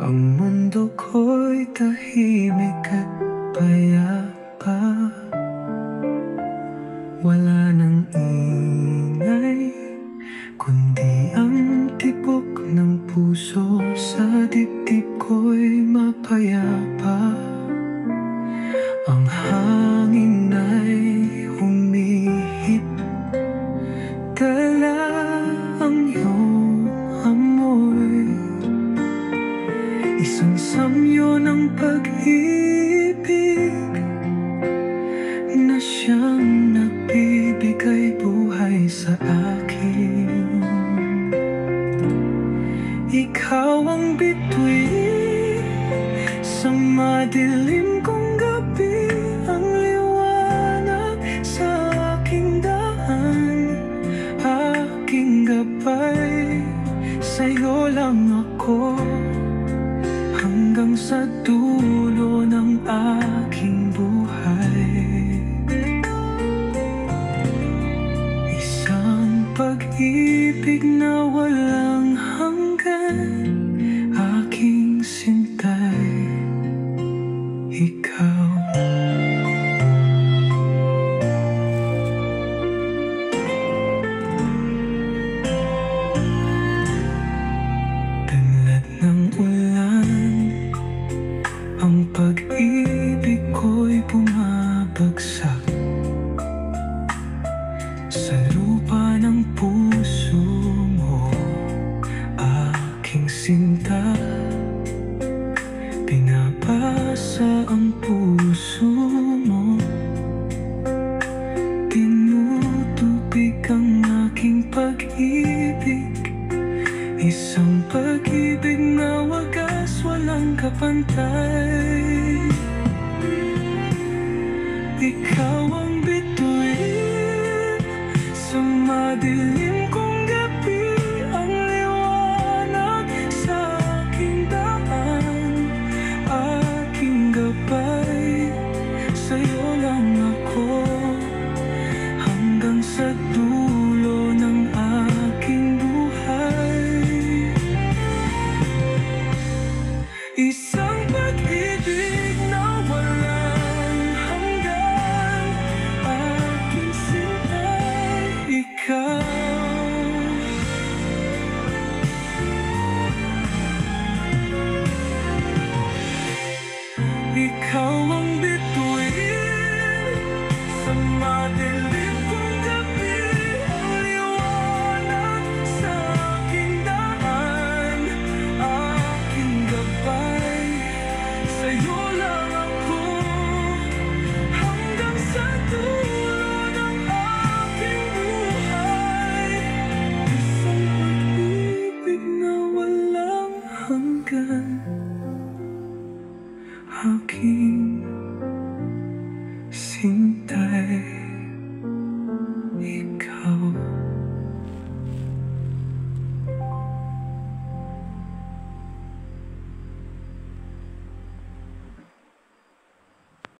Ang mundo ko'y tahimik at payapa. Wala nang ingay, kundi ang tibok ng puso. Sa dibdib ko'y mapayapa. Ang hangin ay humihip, dala ang iyong amoy. Isang samyo ng pag-ibig na siyang nagbibigay buhay sa akin. Ikaw ang bituin sa madilim kong gabi, ang liwanag sa aking daan, aking gabay. Sa'yo lang ako hanggang sa dulo ng aking buhay. Isang pag-ibig na walang hanggan, aking sintay, ikaw. Tanlad ng ulan, ang pag-ibig ko'y bumabagsak sa lupa ng puso mo, aking sinta. Pinapasa ang puso mo, tinutubig ang aking pag-ibig. Isang pag-ibig na wagas, walang kapantay. Ikaw ang bituin sa madilim kong gabi, ang liwanag sa aking daan, aking gabay. Sa'yo lang ako hanggang sa dulo ng aking buhay.